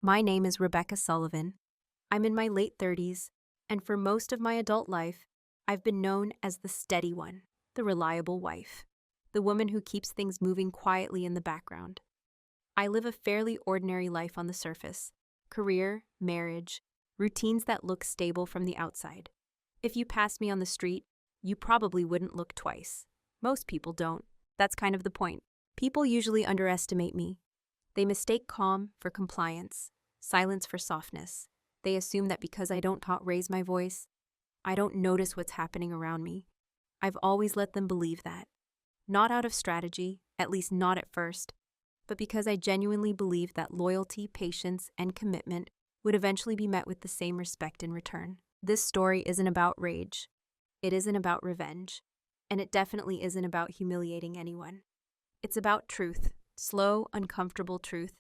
My name is Rebecca Sullivan. I'm in my late 30s, and for most of my adult life, I've been known as the steady one, the reliable wife, the woman who keeps things moving quietly in the background. I live a fairly ordinary life on the surface: career, marriage, routines that look stable from the outside. If you passed me on the street, you probably wouldn't look twice. Most people don't. That's kind of the point. People usually underestimate me. They mistake calm for compliance, silence for softness. They assume that because I don't raise my voice, I don't notice what's happening around me. I've always let them believe that. Not out of strategy, at least not at first, but because I genuinely believed that loyalty, patience, and commitment would eventually be met with the same respect in return. This story isn't about rage. It isn't about revenge. And it definitely isn't about humiliating anyone. It's about truth, slow, uncomfortable truth,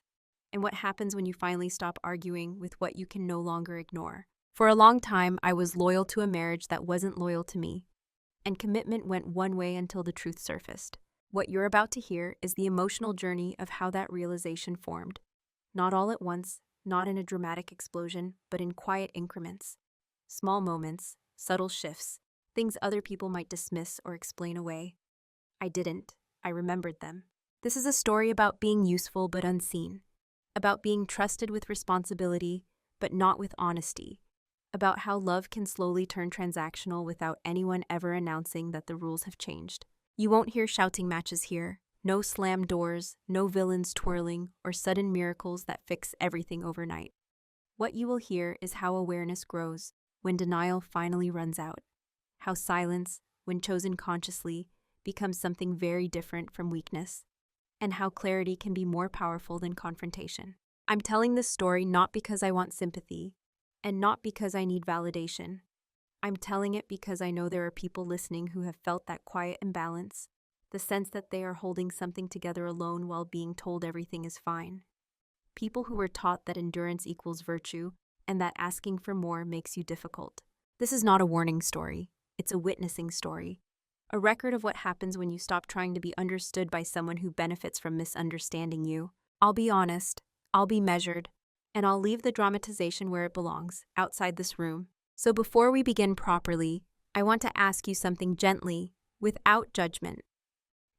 and what happens when you finally stop arguing with what you can no longer ignore. For a long time, I was loyal to a marriage that wasn't loyal to me, and commitment went one way until the truth surfaced. What you're about to hear is the emotional journey of how that realization formed. Not all at once, not in a dramatic explosion, but in quiet increments. Small moments, subtle shifts, things other people might dismiss or explain away. I didn't. I remembered them. This is a story about being useful but unseen, about being trusted with responsibility but not with honesty, about how love can slowly turn transactional without anyone ever announcing that the rules have changed. You won't hear shouting matches here, no slammed doors, no villains twirling, or sudden miracles that fix everything overnight. What you will hear is how awareness grows when denial finally runs out, how silence, when chosen consciously, becomes something very different from weakness, and how clarity can be more powerful than confrontation. I'm telling this story not because I want sympathy, and not because I need validation. I'm telling it because I know there are people listening who have felt that quiet imbalance, the sense that they are holding something together alone while being told everything is fine. People who were taught that endurance equals virtue, and that asking for more makes you difficult. This is not a warning story. It's a witnessing story. A record of what happens when you stop trying to be understood by someone who benefits from misunderstanding you. I'll be honest, I'll be measured, and I'll leave the dramatization where it belongs, outside this room. So before we begin properly, I want to ask you something gently, without judgment.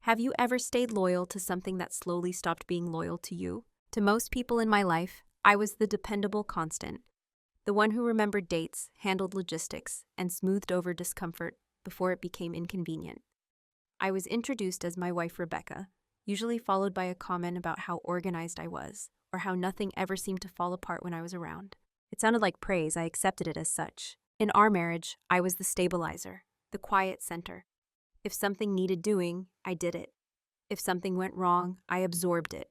Have you ever stayed loyal to something that slowly stopped being loyal to you? To most people in my life, I was the dependable constant, the one who remembered dates, handled logistics, and smoothed over discomfort before it became inconvenient. I was introduced as my wife Rebecca, usually followed by a comment about how organized I was, or how nothing ever seemed to fall apart when I was around. It sounded like praise. I accepted it as such. In our marriage, I was the stabilizer, the quiet center. If something needed doing, I did it. If something went wrong, I absorbed it.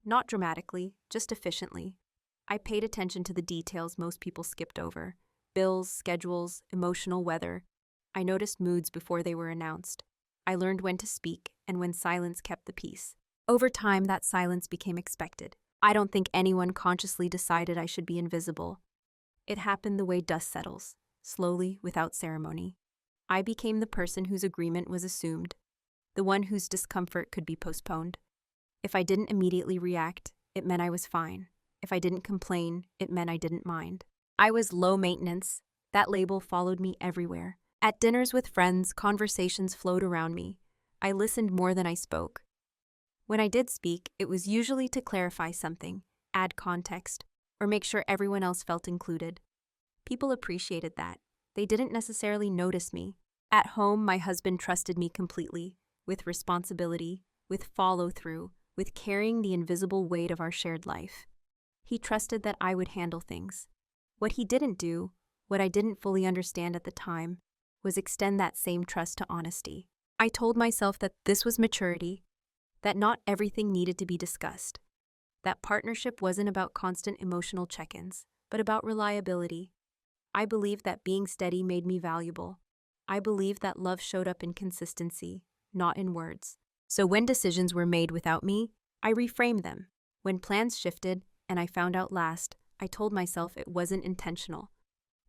Not dramatically, just efficiently. I paid attention to the details most people skipped over: bills, schedules, emotional weather. I noticed moods before they were announced. I learned when to speak and when silence kept the peace. Over time, that silence became expected. I don't think anyone consciously decided I should be invisible. It happened the way dust settles, slowly, without ceremony. I became the person whose agreement was assumed, the one whose discomfort could be postponed. If I didn't immediately react, it meant I was fine. If I didn't complain, it meant I didn't mind. I was low maintenance. That label followed me everywhere. At dinners with friends, conversations flowed around me. I listened more than I spoke. When I did speak, it was usually to clarify something, add context, or make sure everyone else felt included. People appreciated that. They didn't necessarily notice me. At home, my husband trusted me completely, with responsibility, with follow-through, with carrying the invisible weight of our shared life. He trusted that I would handle things. What he didn't do, what I didn't fully understand at the time, was extend that same trust to honesty. I told myself that this was maturity, that not everything needed to be discussed, that partnership wasn't about constant emotional check-ins, but about reliability. I believed that being steady made me valuable. I believed that love showed up in consistency, not in words. So when decisions were made without me, I reframed them. When plans shifted, and I found out last, I told myself it wasn't intentional.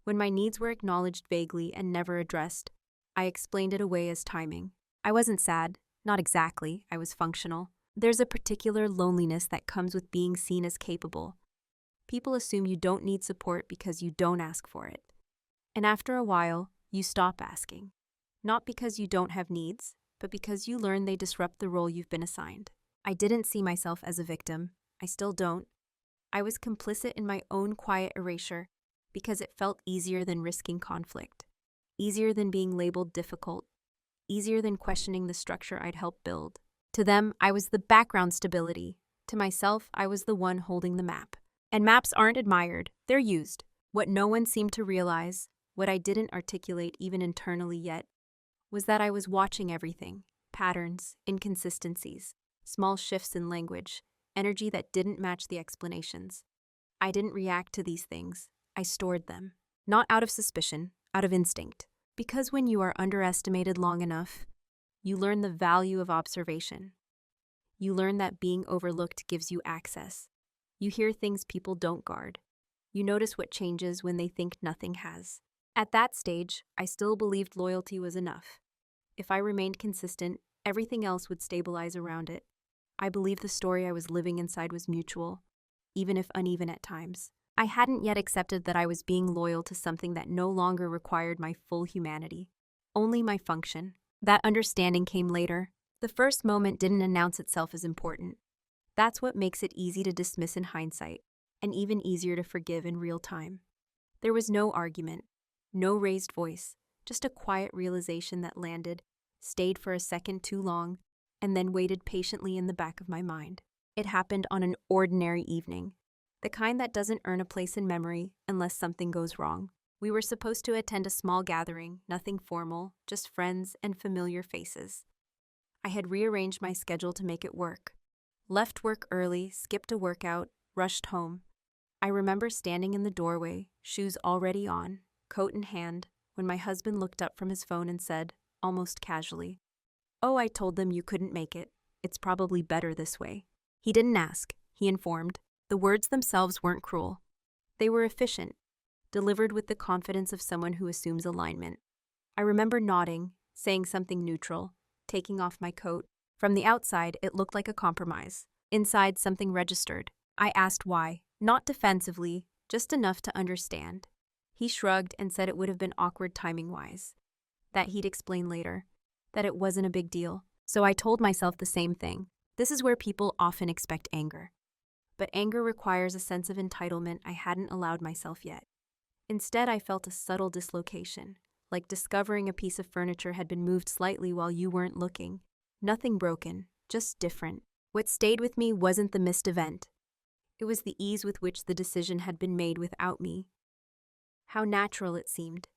When my needs were acknowledged vaguely and never addressed, I explained it away as timing. I wasn't sad, not exactly, I was functional. There's a particular loneliness that comes with being seen as capable. People assume you don't need support because you don't ask for it. And after a while, you stop asking. Not because you don't have needs, but because you learn they disrupt the role you've been assigned. I didn't see myself as a victim. I still don't. I was complicit in my own quiet erasure because it felt easier than risking conflict, easier than being labeled difficult, easier than questioning the structure I'd helped build. To them, I was the background stability. To myself, I was the one holding the map. And maps aren't admired, they're used. What no one seemed to realize, what I didn't articulate even internally yet, was that I was watching everything: patterns, inconsistencies, small shifts in language, energy that didn't match the explanations. I didn't react to these things. I stored them. Not out of suspicion, out of instinct. Because when you are underestimated long enough, you learn the value of observation. You learn that being overlooked gives you access. You hear things people don't guard. You notice what changes when they think nothing has. At that stage, I still believed loyalty was enough. If I remained consistent, everything else would stabilize around it. I believed the story I was living inside was mutual, even if uneven at times. I hadn't yet accepted that I was being loyal to something that no longer required my full humanity, only my function. That understanding came later. The first moment didn't announce itself as important. That's what makes it easy to dismiss in hindsight, and even easier to forgive in real time. There was no argument, no raised voice, just a quiet realization that landed, stayed for a second too long, and then waited patiently in the back of my mind. It happened on an ordinary evening, the kind that doesn't earn a place in memory unless something goes wrong. We were supposed to attend a small gathering, nothing formal, just friends and familiar faces. I had rearranged my schedule to make it work. Left work early, skipped a workout, rushed home. I remember standing in the doorway, shoes already on, coat in hand, when my husband looked up from his phone and said, almost casually, "Oh, I told them you couldn't make it. It's probably better this way." He didn't ask, he informed. The words themselves weren't cruel. They were efficient, delivered with the confidence of someone who assumes alignment. I remember nodding, saying something neutral, taking off my coat. From the outside, it looked like a compromise. Inside, something registered. I asked why, not defensively, just enough to understand. He shrugged and said it would have been awkward timing-wise, that he'd explain later, that it wasn't a big deal. So I told myself the same thing. This is where people often expect anger. But anger requires a sense of entitlement I hadn't allowed myself yet. Instead, I felt a subtle dislocation, like discovering a piece of furniture had been moved slightly while you weren't looking. Nothing broken, just different. What stayed with me wasn't the missed event. It was the ease with which the decision had been made without me. How natural it seemed,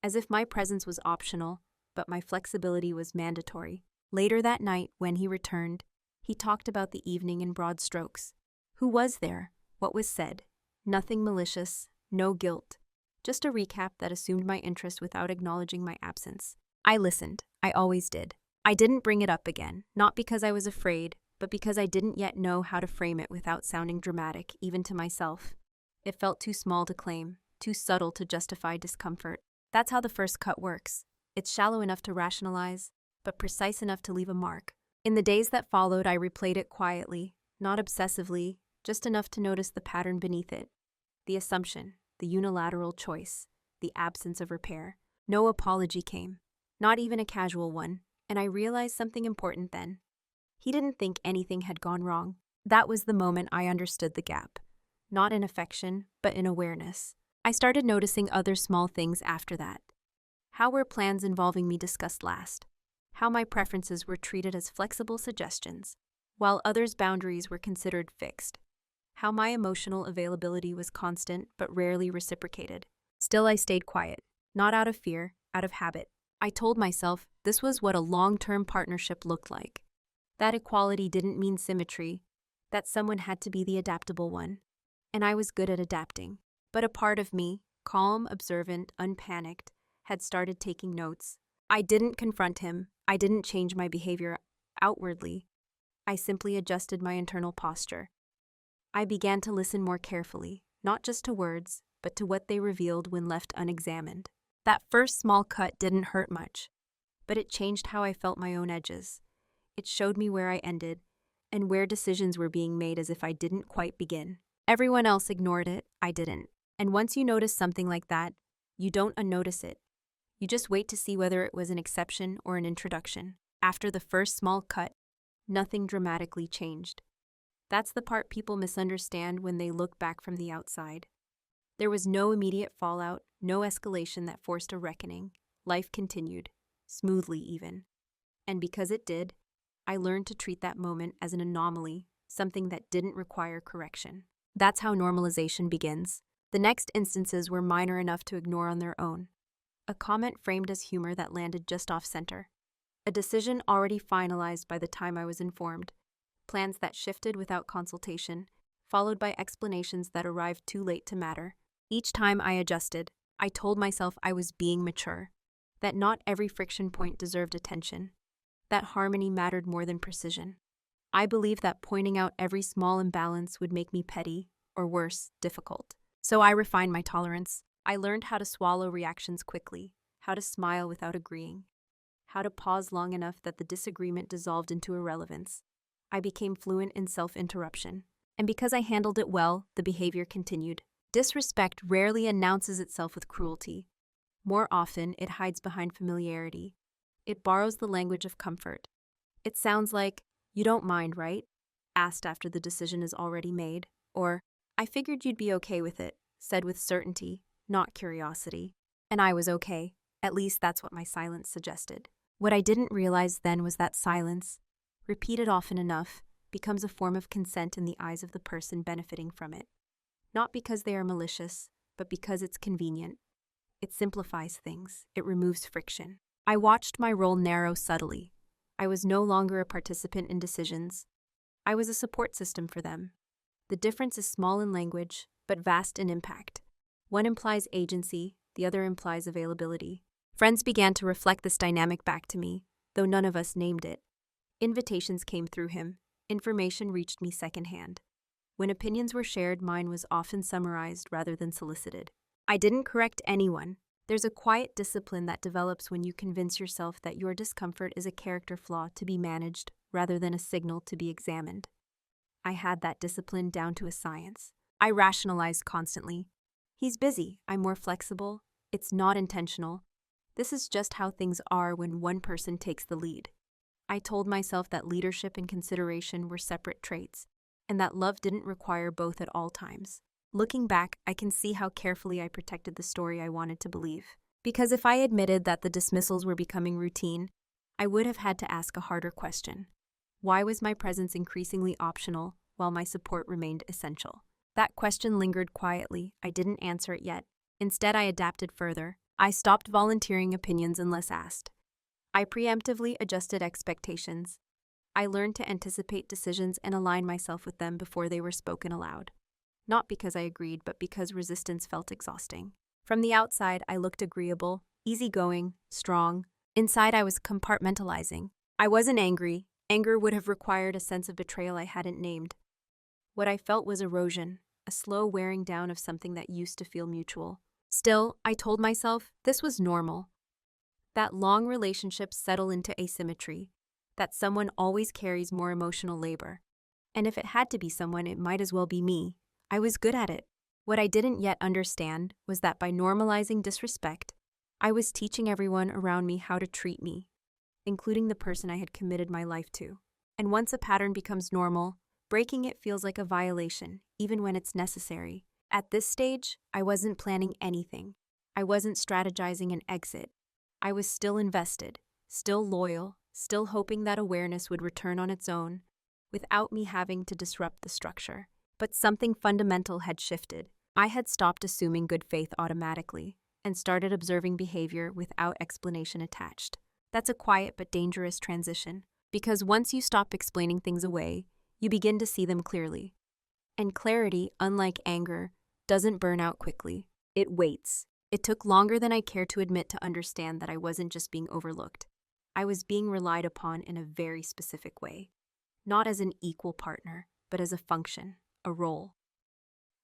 as if my presence was optional, but my flexibility was mandatory. Later that night, when he returned, he talked about the evening in broad strokes. Who was there? What was said? Nothing malicious, no guilt. Just a recap that assumed my interest without acknowledging my absence. I listened. I always did. I didn't bring it up again, not because I was afraid, but because I didn't yet know how to frame it without sounding dramatic, even to myself. It felt too small to claim, too subtle to justify discomfort. That's how the first cut works. It's shallow enough to rationalize, but precise enough to leave a mark. In the days that followed, I replayed it quietly, not obsessively, just enough to notice the pattern beneath it. The assumption, the unilateral choice, the absence of repair. No apology came, not even a casual one, and I realized something important then. He didn't think anything had gone wrong. That was the moment I understood the gap. Not in affection, but in awareness. I started noticing other small things after that. How were plans involving me discussed last? How my preferences were treated as flexible suggestions, while others' boundaries were considered fixed. How my emotional availability was constant but rarely reciprocated. Still, I stayed quiet, not out of fear, out of habit. I told myself this was what a long-term partnership looked like. That equality didn't mean symmetry, that someone had to be the adaptable one. And I was good at adapting. But a part of me, calm, observant, unpanicked, had started taking notes. I didn't confront him. I didn't change my behavior outwardly. I simply adjusted my internal posture. I began to listen more carefully, not just to words, but to what they revealed when left unexamined. That first small cut didn't hurt much, but it changed how I felt my own edges. It showed me where I ended, and where decisions were being made as if I didn't quite begin. Everyone else ignored it, I didn't. And once you notice something like that, you don't unnotice it. You just wait to see whether it was an exception or an introduction. After the first small cut, nothing dramatically changed. That's the part people misunderstand when they look back from the outside. There was no immediate fallout, no escalation that forced a reckoning. Life continued, smoothly even. And because it did, I learned to treat that moment as an anomaly, something that didn't require correction. That's how normalization begins. The next instances were minor enough to ignore on their own. A comment framed as humor that landed just off-center. A decision already finalized by the time I was informed. Plans that shifted without consultation, followed by explanations that arrived too late to matter. Each time I adjusted, I told myself I was being mature, that not every friction point deserved attention, that harmony mattered more than precision. I believed that pointing out every small imbalance would make me petty, or worse, difficult. So I refined my tolerance. I learned how to swallow reactions quickly, how to smile without agreeing, how to pause long enough that the disagreement dissolved into irrelevance. I became fluent in self-interruption. And because I handled it well, the behavior continued. Disrespect rarely announces itself with cruelty. More often, it hides behind familiarity. It borrows the language of comfort. It sounds like, "You don't mind, right?" asked after the decision is already made, or, "I figured you'd be okay with it," said with certainty, not curiosity. And I was okay. At least that's what my silence suggested. What I didn't realize then was that silence, repeated often enough, becomes a form of consent in the eyes of the person benefiting from it. Not because they are malicious, but because it's convenient. It simplifies things. It removes friction. I watched my role narrow subtly. I was no longer a participant in decisions. I was a support system for them. The difference is small in language, but vast in impact. One implies agency, the other implies availability. Friends began to reflect this dynamic back to me, though none of us named it. Invitations came through him. Information reached me secondhand. When opinions were shared, mine was often summarized rather than solicited. I didn't correct anyone. There's a quiet discipline that develops when you convince yourself that your discomfort is a character flaw to be managed rather than a signal to be examined. I had that discipline down to a science. I rationalized constantly. He's busy. I'm more flexible. It's not intentional. This is just how things are when one person takes the lead. I told myself that leadership and consideration were separate traits, and that love didn't require both at all times. Looking back, I can see how carefully I protected the story I wanted to believe. Because if I admitted that the dismissals were becoming routine, I would have had to ask a harder question. Why was my presence increasingly optional while my support remained essential? That question lingered quietly. I didn't answer it yet. Instead, I adapted further. I stopped volunteering opinions unless asked. I preemptively adjusted expectations. I learned to anticipate decisions and align myself with them before they were spoken aloud. Not because I agreed, but because resistance felt exhausting. From the outside, I looked agreeable, easygoing, strong. Inside, I was compartmentalizing. I wasn't angry. Anger would have required a sense of betrayal I hadn't named. What I felt was erosion, a slow wearing down of something that used to feel mutual. Still, I told myself this was normal. That long relationships settle into asymmetry, that someone always carries more emotional labor. And if it had to be someone, it might as well be me. I was good at it. What I didn't yet understand was that by normalizing disrespect, I was teaching everyone around me how to treat me, including the person I had committed my life to. And once a pattern becomes normal, breaking it feels like a violation, even when it's necessary. At this stage, I wasn't planning anything. I wasn't strategizing an exit. I was still invested, still loyal, still hoping that awareness would return on its own, without me having to disrupt the structure. But something fundamental had shifted. I had stopped assuming good faith automatically, and started observing behavior without explanation attached. That's a quiet but dangerous transition, because once you stop explaining things away, you begin to see them clearly. And clarity, unlike anger, doesn't burn out quickly. It waits. It took longer than I cared to admit to understand that I wasn't just being overlooked. I was being relied upon in a very specific way. Not as an equal partner, but as a function, a role.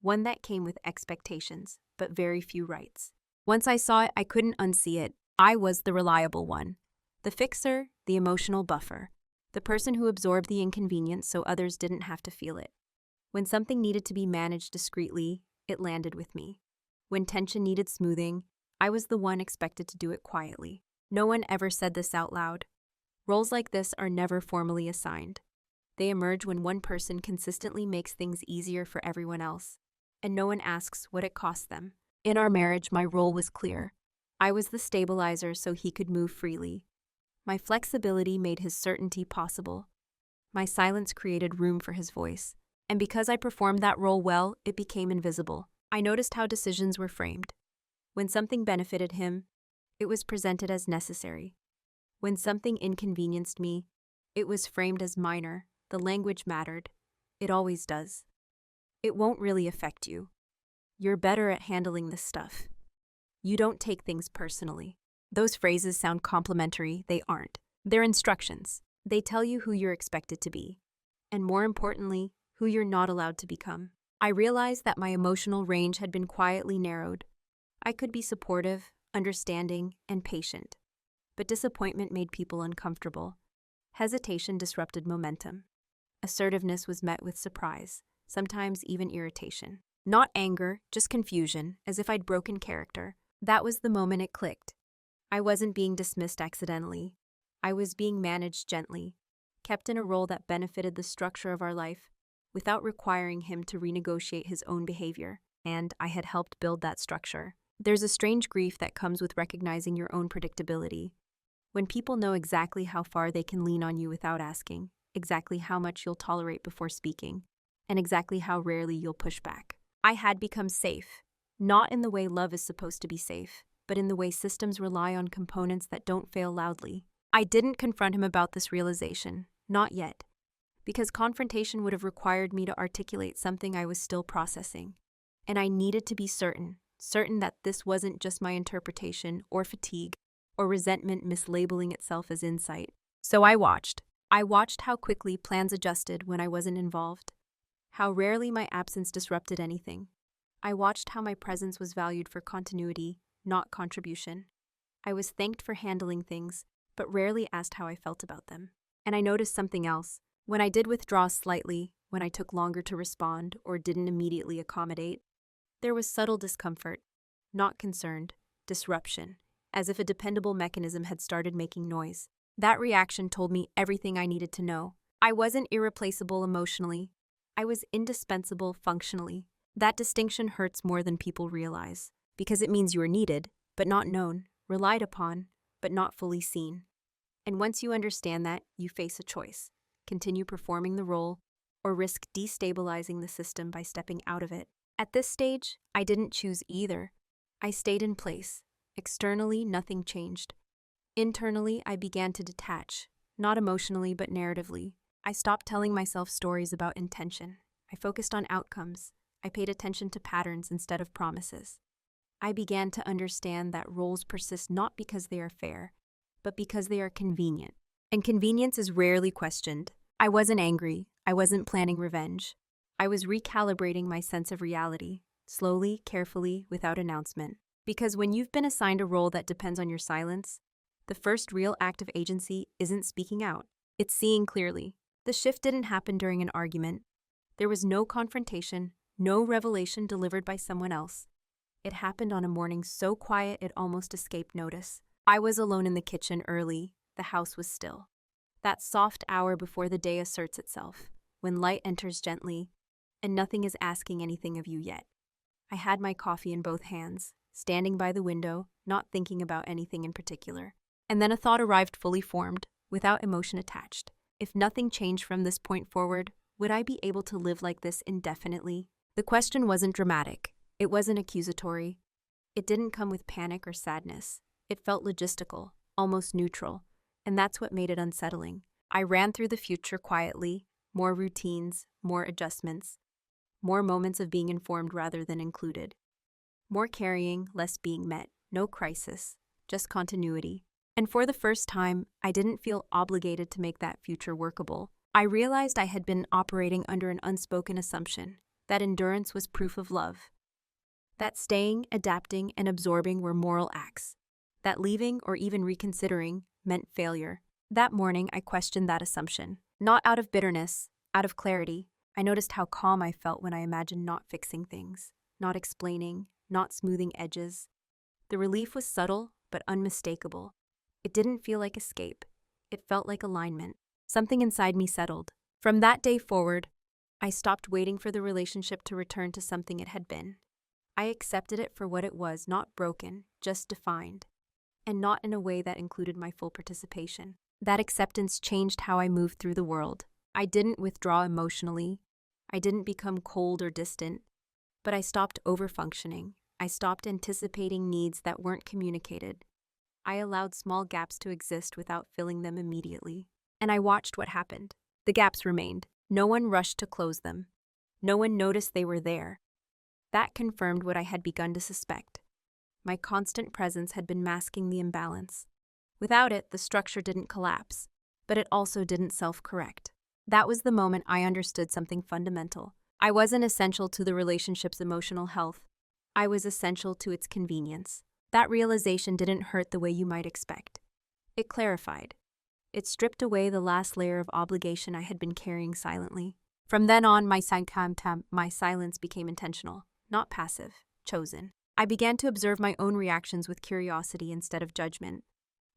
One that came with expectations, but very few rights. Once I saw it, I couldn't unsee it. I was the reliable one. The fixer, the emotional buffer. The person who absorbed the inconvenience so others didn't have to feel it. When something needed to be managed discreetly, it landed with me. When tension needed smoothing, I was the one expected to do it quietly. No one ever said this out loud. Roles like this are never formally assigned. They emerge when one person consistently makes things easier for everyone else, and no one asks what it costs them. In our marriage, my role was clear. I was the stabilizer so he could move freely. My flexibility made his certainty possible. My silence created room for his voice. And because I performed that role well, it became invisible. I noticed how decisions were framed. When something benefited him, it was presented as necessary. When something inconvenienced me, it was framed as minor. The language mattered. It always does. It won't really affect you. You're better at handling this stuff. You don't take things personally. Those phrases sound complimentary. They aren't. They're instructions. They tell you who you're expected to be. And more importantly, who you're not allowed to become. I realized that my emotional range had been quietly narrowed. I could be supportive, understanding, and patient. But disappointment made people uncomfortable. Hesitation disrupted momentum. Assertiveness was met with surprise, sometimes even irritation. Not anger, just confusion, as if I'd broken character. That was the moment it clicked. I wasn't being dismissed accidentally. I was being managed gently, kept in a role that benefited the structure of our life, without requiring him to renegotiate his own behavior, and I had helped build that structure. There's a strange grief that comes with recognizing your own predictability. When people know exactly how far they can lean on you without asking, exactly how much you'll tolerate before speaking, and exactly how rarely you'll push back. I had become safe, not in the way love is supposed to be safe, but in the way systems rely on components that don't fail loudly. I didn't confront him about this realization, not yet, because confrontation would have required me to articulate something I was still processing. And I needed to be certain that this wasn't just my interpretation or fatigue or resentment mislabeling itself as insight. So I watched. I watched how quickly plans adjusted when I wasn't involved, how rarely my absence disrupted anything. I watched how my presence was valued for continuity, not contribution. I was thanked for handling things, but rarely asked how I felt about them. And I noticed something else. When I did withdraw slightly, when I took longer to respond or didn't immediately accommodate, there was subtle discomfort, not concerned, disruption, as if a dependable mechanism had started making noise. That reaction told me everything I needed to know. I wasn't irreplaceable emotionally. I was indispensable functionally. That distinction hurts more than people realize, because it means you are needed, but not known, relied upon, but not fully seen. And once you understand that, you face a choice: continue performing the role, or risk destabilizing the system by stepping out of it. At this stage, I didn't choose either. I stayed in place. Externally, nothing changed. Internally, I began to detach, not emotionally but narratively. I stopped telling myself stories about intention. I focused on outcomes. I paid attention to patterns instead of promises. I began to understand that roles persist not because they are fair, but because they are convenient. And convenience is rarely questioned. I wasn't angry. I wasn't planning revenge. I was recalibrating my sense of reality, slowly, carefully, without announcement. Because when you've been assigned a role that depends on your silence, the first real act of agency isn't speaking out. It's seeing clearly. The shift didn't happen during an argument. There was no confrontation, no revelation delivered by someone else. It happened on a morning so quiet it almost escaped notice. I was alone in the kitchen early. The house was still. That soft hour before the day asserts itself, when light enters gently, and nothing is asking anything of you yet. I had my coffee in both hands, standing by the window, not thinking about anything in particular. And then a thought arrived fully formed, without emotion attached. If nothing changed from this point forward, would I be able to live like this indefinitely? The question wasn't dramatic. It wasn't accusatory. It didn't come with panic or sadness. It felt logistical, almost neutral, and that's what made it unsettling. I ran through the future quietly, more routines, more adjustments, more moments of being informed rather than included. More carrying, less being met. No crisis, just continuity. And for the first time, I didn't feel obligated to make that future workable. I realized I had been operating under an unspoken assumption, that endurance was proof of love, that staying, adapting, and absorbing were moral acts, that leaving or even reconsidering meant failure. That morning, I questioned that assumption, not out of bitterness, out of clarity. I noticed how calm I felt when I imagined not fixing things, not explaining, not smoothing edges. The relief was subtle but unmistakable. It didn't feel like escape. It felt like alignment. Something inside me settled. From that day forward, I stopped waiting for the relationship to return to something it had been. I accepted it for what it was, not broken, just defined, and not in a way that included my full participation. That acceptance changed how I moved through the world. I didn't withdraw emotionally. I didn't become cold or distant, but I stopped overfunctioning. I stopped anticipating needs that weren't communicated. I allowed small gaps to exist without filling them immediately. And I watched what happened. The gaps remained. No one rushed to close them. No one noticed they were there. That confirmed what I had begun to suspect. My constant presence had been masking the imbalance. Without it, the structure didn't collapse, but it also didn't self-correct. That was the moment I understood something fundamental. I wasn't essential to the relationship's emotional health. I was essential to its convenience. That realization didn't hurt the way you might expect. It clarified. It stripped away the last layer of obligation I had been carrying silently. From then on, my silence became intentional, not passive, chosen. I began to observe my own reactions with curiosity instead of judgment.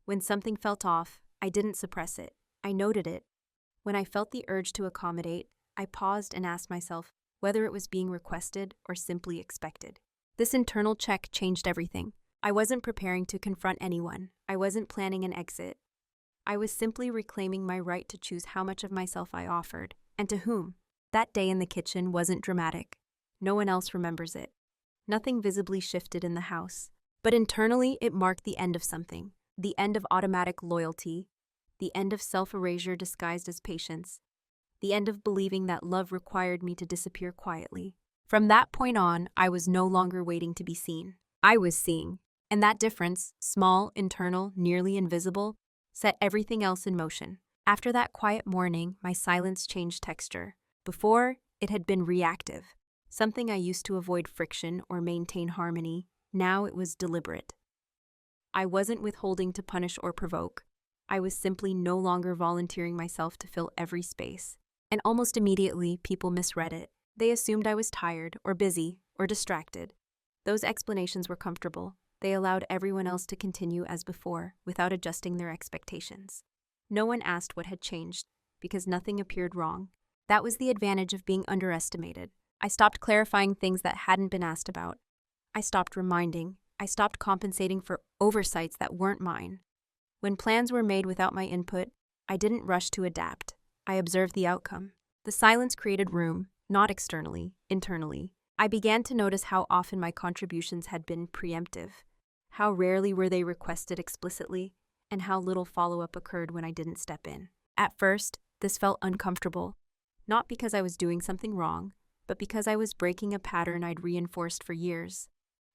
When something felt off, I didn't suppress it. I noted it. When I felt the urge to accommodate, I paused and asked myself whether it was being requested or simply expected. This internal check changed everything. I wasn't preparing to confront anyone. I wasn't planning an exit. I was simply reclaiming my right to choose how much of myself I offered, and to whom. That day in the kitchen wasn't dramatic. No one else remembers it. Nothing visibly shifted in the house. But internally, it marked the end of something. The end of automatic loyalty. The end of self-erasure disguised as patience. The end of believing that love required me to disappear quietly. From that point on, I was no longer waiting to be seen. I was seeing. And that difference, small, internal, nearly invisible, set everything else in motion. After that quiet morning, my silence changed texture. Before, it had been reactive, something I used to avoid friction or maintain harmony. Now it was deliberate. I wasn't withholding to punish or provoke. I was simply no longer volunteering myself to fill every space. And almost immediately, people misread it. They assumed I was tired or busy or distracted. Those explanations were comfortable. They allowed everyone else to continue as before, without adjusting their expectations. No one asked what had changed, because nothing appeared wrong. That was the advantage of being underestimated. I stopped clarifying things that hadn't been asked about. I stopped reminding. I stopped compensating for oversights that weren't mine. When plans were made without my input, I didn't rush to adapt. I observed the outcome. The silence created room, not externally, internally. I began to notice how often my contributions had been preemptive. How rarely were they requested explicitly, and how little follow-up occurred when I didn't step in. At first, this felt uncomfortable, not because I was doing something wrong, but because I was breaking a pattern I'd reinforced for years.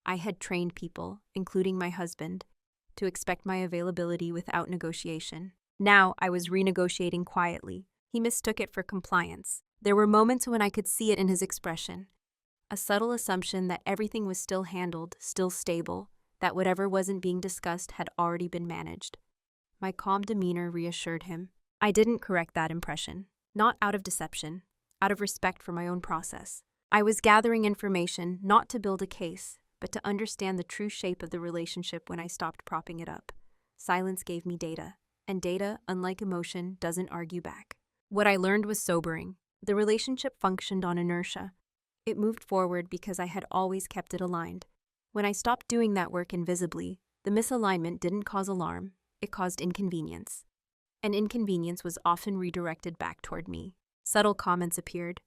I had trained people, including my husband, to expect my availability without negotiation. Now I was renegotiating quietly. He mistook it for compliance. There were moments when I could see it in his expression. A subtle assumption that everything was still handled, still stable, that whatever wasn't being discussed had already been managed. My calm demeanor reassured him. I didn't correct that impression, not out of deception, out of respect for my own process. I was gathering information not to build a case, but to understand the true shape of the relationship when I stopped propping it up. Silence gave me data, and data, unlike emotion, doesn't argue back. What I learned was sobering. The relationship functioned on inertia. It moved forward because I had always kept it aligned. When I stopped doing that work invisibly, the misalignment didn't cause alarm, it caused inconvenience. And inconvenience was often redirected back toward me. Subtle comments appeared.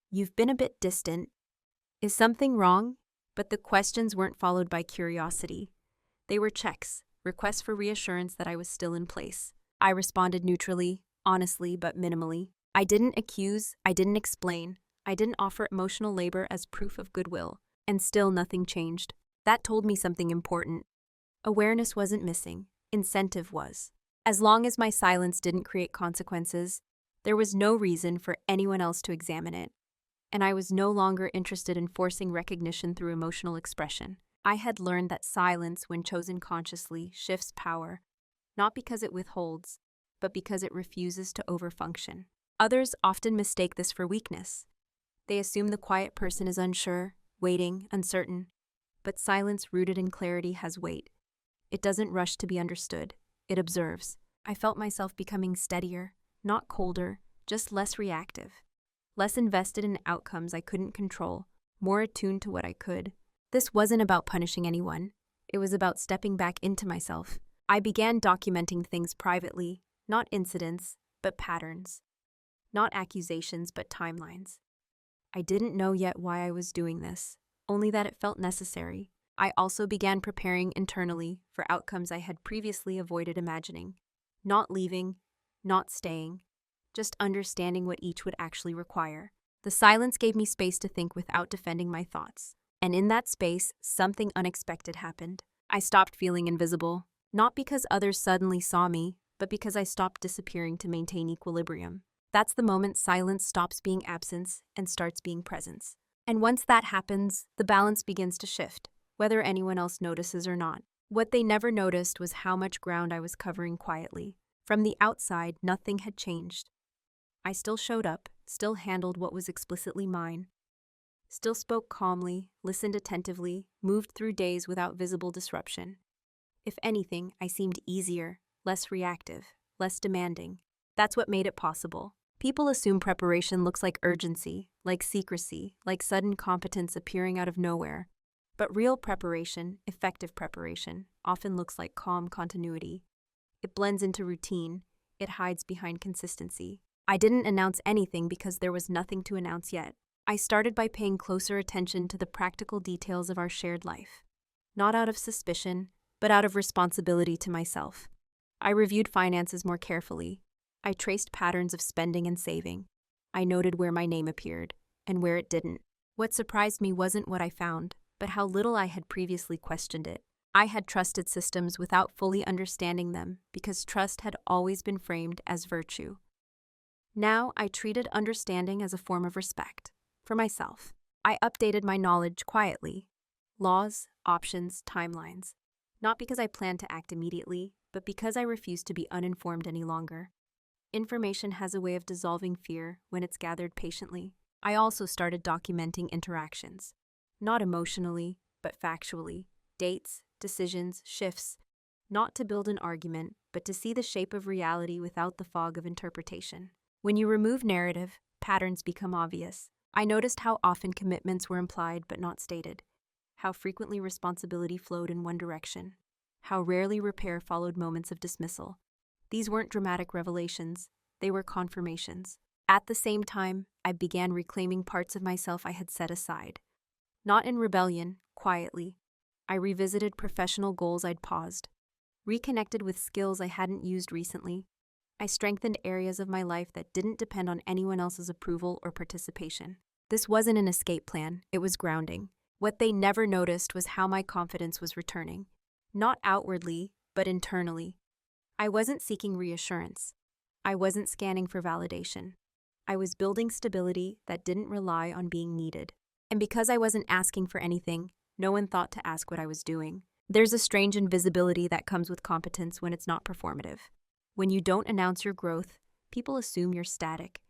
"You've been a bit distant. Is something wrong?" But the questions weren't followed by curiosity. They were checks, requests for reassurance that I was still in place. I responded neutrally, honestly, but minimally. I didn't accuse, I didn't explain, I didn't offer emotional labor as proof of goodwill, and still nothing changed. That told me something important. Awareness wasn't missing, incentive was. As long as my silence didn't create consequences, there was no reason for anyone else to examine it. And I was no longer interested in forcing recognition through emotional expression. I had learned that silence, when chosen consciously, shifts power, not because it withholds, but because it refuses to overfunction. Others often mistake this for weakness. They assume the quiet person is unsure, waiting, uncertain. But silence rooted in clarity has weight. It doesn't rush to be understood. It observes. I felt myself becoming steadier, not colder, just less reactive. Less invested in outcomes I couldn't control, more attuned to what I could. This wasn't about punishing anyone. It was about stepping back into myself. I began documenting things privately, not incidents, but patterns. Not accusations, but timelines. I didn't know yet why I was doing this, only that it felt necessary. I also began preparing internally for outcomes I had previously avoided imagining. Not leaving, not staying, just understanding what each would actually require. The silence gave me space to think without defending my thoughts. And in that space, something unexpected happened. I stopped feeling invisible, not because others suddenly saw me, but because I stopped disappearing to maintain equilibrium. That's the moment silence stops being absence and starts being presence. And once that happens, the balance begins to shift, whether anyone else notices or not. What they never noticed was how much ground I was covering quietly. From the outside, nothing had changed. I still showed up, still handled what was explicitly mine, still spoke calmly, listened attentively, moved through days without visible disruption. If anything, I seemed easier, less reactive, less demanding. That's what made it possible. People assume preparation looks like urgency, like secrecy, like sudden competence appearing out of nowhere. But real preparation, effective preparation, often looks like calm continuity. It blends into routine. It hides behind consistency. I didn't announce anything because there was nothing to announce yet. I started by paying closer attention to the practical details of our shared life. Not out of suspicion, but out of responsibility to myself. I reviewed finances more carefully. I traced patterns of spending and saving. I noted where my name appeared, and where it didn't. What surprised me wasn't what I found, but how little I had previously questioned it. I had trusted systems without fully understanding them, because trust had always been framed as virtue. Now I treated understanding as a form of respect. For myself, I updated my knowledge quietly. Laws, options, timelines. Not because I planned to act immediately, but because I refused to be uninformed any longer. Information has a way of dissolving fear when it's gathered patiently. I also started documenting interactions. Not emotionally, but factually. Dates, decisions, shifts. Not to build an argument, but to see the shape of reality without the fog of interpretation. When you remove narrative, patterns become obvious. I noticed how often commitments were implied but not stated, how frequently responsibility flowed in one direction, how rarely repair followed moments of dismissal. These weren't dramatic revelations, they were confirmations. At the same time, I began reclaiming parts of myself I had set aside. Not in rebellion, quietly. I revisited professional goals I'd paused, reconnected with skills I hadn't used recently. I strengthened areas of my life that didn't depend on anyone else's approval or participation. This wasn't an escape plan, it was grounding. What they never noticed was how my confidence was returning. Not outwardly, but internally. I wasn't seeking reassurance. I wasn't scanning for validation. I was building stability that didn't rely on being needed. And because I wasn't asking for anything, no one thought to ask what I was doing. There's a strange invisibility that comes with competence when it's not performative. When you don't announce your growth, people assume you're static.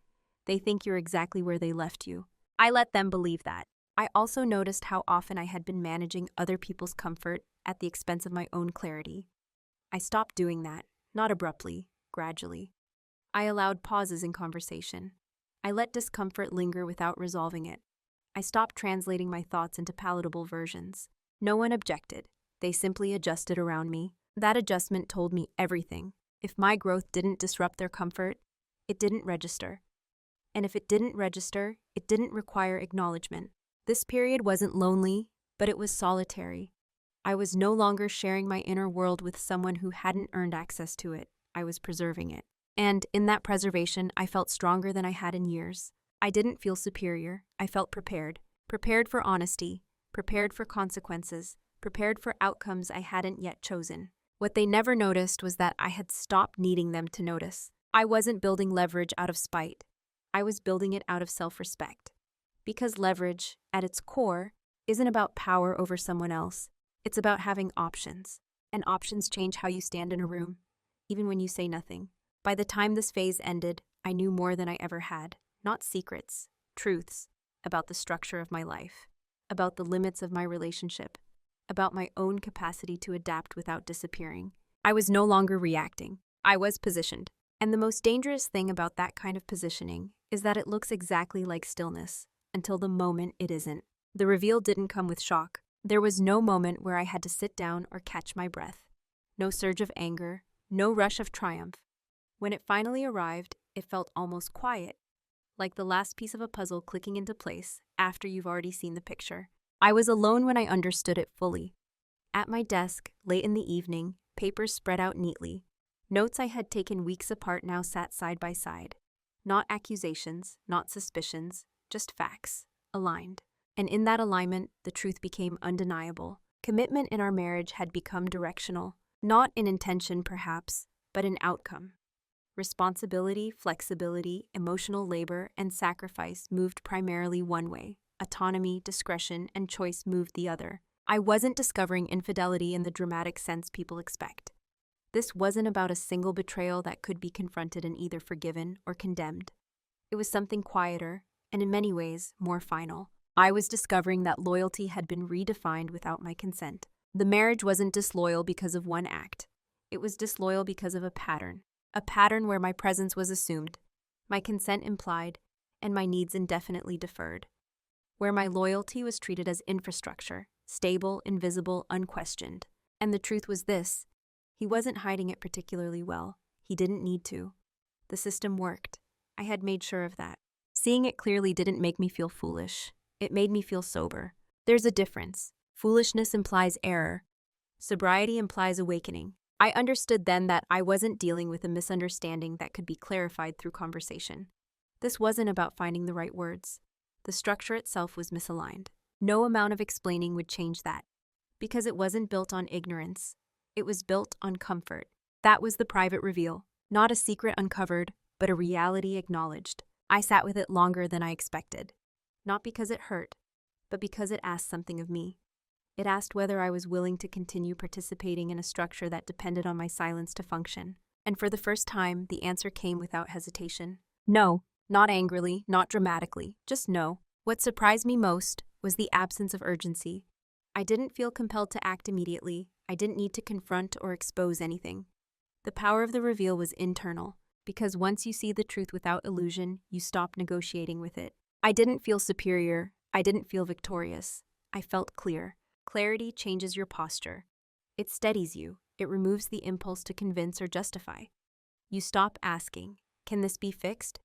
They think you're exactly where they left you. I let them believe that. I also noticed how often I had been managing other people's comfort at the expense of my own clarity. I stopped doing that, not abruptly, gradually. I allowed pauses in conversation. I let discomfort linger without resolving it. I stopped translating my thoughts into palatable versions. No one objected. They simply adjusted around me. That adjustment told me everything. If my growth didn't disrupt their comfort, it didn't register. And if it didn't register, it didn't require acknowledgement. This period wasn't lonely, but it was solitary. I was no longer sharing my inner world with someone who hadn't earned access to it. I was preserving it. And in that preservation, I felt stronger than I had in years. I didn't feel superior. I felt prepared. Prepared for honesty. Prepared for consequences. Prepared for outcomes I hadn't yet chosen. What they never noticed was that I had stopped needing them to notice. I wasn't building leverage out of spite. I was building it out of self-respect. Because leverage, at its core, isn't about power over someone else. It's about having options. And options change how you stand in a room, even when you say nothing. By the time this phase ended, I knew more than I ever had, not secrets, truths, about the structure of my life, about the limits of my relationship, about my own capacity to adapt without disappearing. I was no longer reacting. I was positioned. And the most dangerous thing about that kind of positioning is that it looks exactly like stillness, until the moment it isn't. The reveal didn't come with shock. There was no moment where I had to sit down or catch my breath. No surge of anger, no rush of triumph. When it finally arrived, it felt almost quiet, like the last piece of a puzzle clicking into place after you've already seen the picture. I was alone when I understood it fully. At my desk, late in the evening, papers spread out neatly. Notes I had taken weeks apart now sat side by side. Not accusations, not suspicions, just facts, aligned. And in that alignment, the truth became undeniable. Commitment in our marriage had become directional, not in intention perhaps, but in outcome. Responsibility, flexibility, emotional labor, and sacrifice moved primarily one way. Autonomy, discretion, and choice moved the other. I wasn't discovering infidelity in the dramatic sense people expect. This wasn't about a single betrayal that could be confronted and either forgiven or condemned. It was something quieter, and in many ways, more final. I was discovering that loyalty had been redefined without my consent. The marriage wasn't disloyal because of one act. It was disloyal because of a pattern where my presence was assumed, my consent implied, and my needs indefinitely deferred. Where my loyalty was treated as infrastructure, stable, invisible, unquestioned. And the truth was this: he wasn't hiding it particularly well. He didn't need to. The system worked. I had made sure of that. Seeing it clearly didn't make me feel foolish. It made me feel sober. There's a difference. Foolishness implies error. Sobriety implies awakening. I understood then that I wasn't dealing with a misunderstanding that could be clarified through conversation. This wasn't about finding the right words. The structure itself was misaligned. No amount of explaining would change that, because it wasn't built on ignorance. It was built on comfort. That was the private reveal, not a secret uncovered, but a reality acknowledged. I sat with it longer than I expected. Not because it hurt, but because it asked something of me. It asked whether I was willing to continue participating in a structure that depended on my silence to function. And for the first time, the answer came without hesitation. No, not angrily, not dramatically, just no. What surprised me most was the absence of urgency. I didn't feel compelled to act immediately. I didn't need to confront or expose anything. The power of the reveal was internal, because once you see the truth without illusion, you stop negotiating with it. I didn't feel superior. I didn't feel victorious. I felt clear. Clarity changes your posture. It steadies you. It removes the impulse to convince or justify. You stop asking, "Can this be fixed?"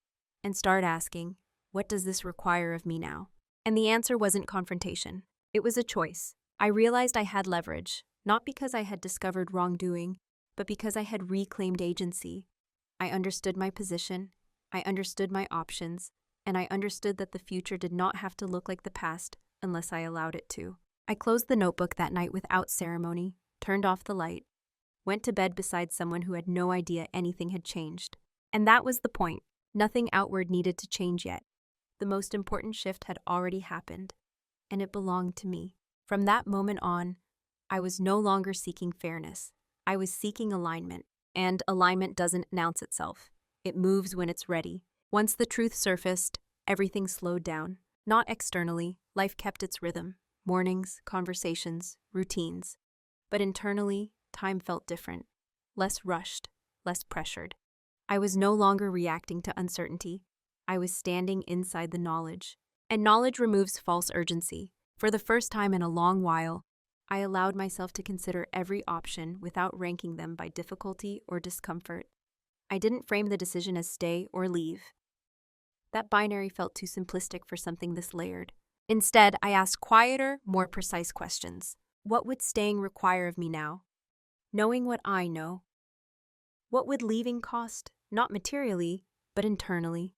and start asking, "What does this require of me now?" And the answer wasn't confrontation. It was a choice. I realized I had leverage, not because I had discovered wrongdoing, but because I had reclaimed agency. I understood my position, I understood my options, and I understood that the future did not have to look like the past unless I allowed it to. I closed the notebook that night without ceremony, turned off the light, went to bed beside someone who had no idea anything had changed. And that was the point. Nothing outward needed to change yet. The most important shift had already happened, and it belonged to me. From that moment on, I was no longer seeking fairness. I was seeking alignment, and alignment doesn't announce itself. It moves when it's ready. Once the truth surfaced, everything slowed down. Not externally, life kept its rhythm. Mornings, conversations, routines. But internally, time felt different. Less rushed, less pressured. I was no longer reacting to uncertainty. I was standing inside the knowledge. And knowledge removes false urgency. For the first time in a long while, I allowed myself to consider every option without ranking them by difficulty or discomfort. I didn't frame the decision as stay or leave. That binary felt too simplistic for something this layered. Instead, I asked quieter, more precise questions. What would staying require of me now? Knowing what I know. What would leaving cost, not materially, but internally?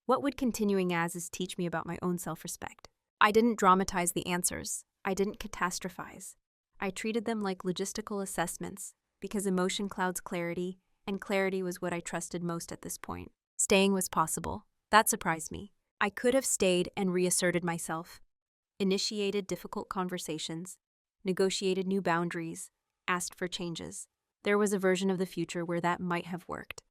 What would continuing as is teach me about my own self-respect? I didn't dramatize the answers. I didn't catastrophize. I treated them like logistical assessments, because emotion clouds clarity, and clarity was what I trusted most at this point. Staying was possible. That surprised me. I could have stayed and reasserted myself, initiated difficult conversations, negotiated new boundaries, asked for changes. There was a version of the future where that might have worked,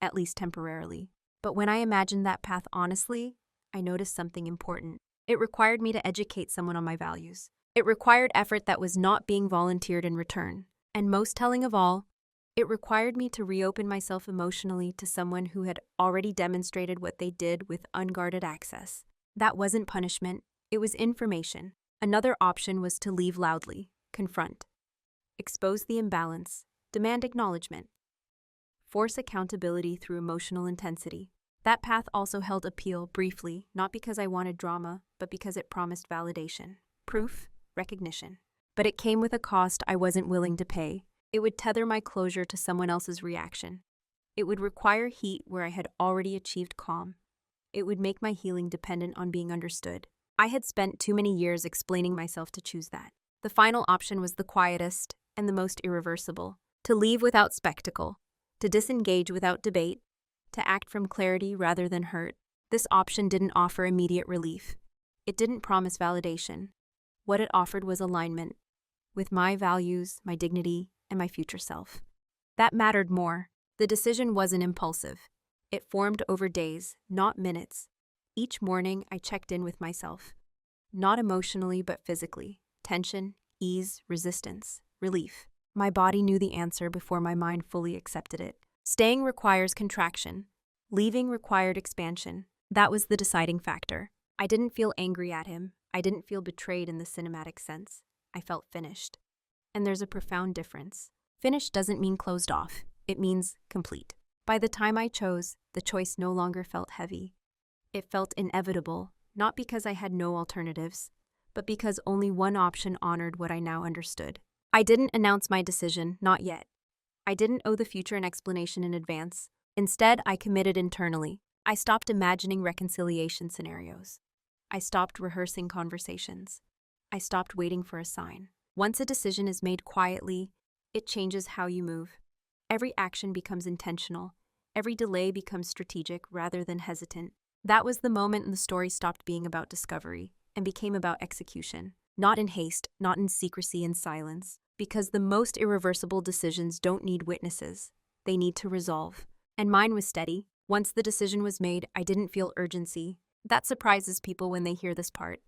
at least temporarily. But when I imagined that path honestly, I noticed something important. It required me to educate someone on my values. It required effort that was not being volunteered in return. And most telling of all, it required me to reopen myself emotionally to someone who had already demonstrated what they did with unguarded access. That wasn't punishment, it was information. Another option was to leave loudly, confront, expose the imbalance, demand acknowledgement, force accountability through emotional intensity. That path also held appeal briefly, not because I wanted drama, but because it promised validation, proof, recognition. But it came with a cost I wasn't willing to pay. It would tether my closure to someone else's reaction. It would require heat where I had already achieved calm. It would make my healing dependent on being understood. I had spent too many years explaining myself to choose that. The final option was the quietest and the most irreversible. To leave without spectacle, to disengage without debate, to act from clarity rather than hurt. This option didn't offer immediate relief. It didn't promise validation. What it offered was alignment with my values, my dignity, and my future self. That mattered more. The decision wasn't impulsive. It formed over days, not minutes. Each morning, I checked in with myself. Not emotionally, but physically. Tension, ease, resistance, relief. My body knew the answer before my mind fully accepted it. Staying requires contraction. Leaving required expansion. That was the deciding factor. I didn't feel angry at him. I didn't feel betrayed in the cinematic sense. I felt finished. And there's a profound difference. Finished doesn't mean closed off. It means complete. By the time I chose, the choice no longer felt heavy. It felt inevitable, not because I had no alternatives, but because only one option honored what I now understood. I didn't announce my decision, not yet. I didn't owe the future an explanation in advance. Instead, I committed internally. I stopped imagining reconciliation scenarios. I stopped rehearsing conversations. I stopped waiting for a sign. Once a decision is made quietly, it changes how you move. Every action becomes intentional. Every delay becomes strategic rather than hesitant. That was the moment the story stopped being about discovery and became about execution. Not in haste, not in secrecy and silence. Because the most irreversible decisions don't need witnesses. They need to resolve. And mine was steady. Once the decision was made, I didn't feel urgency. That surprises people when they hear this part.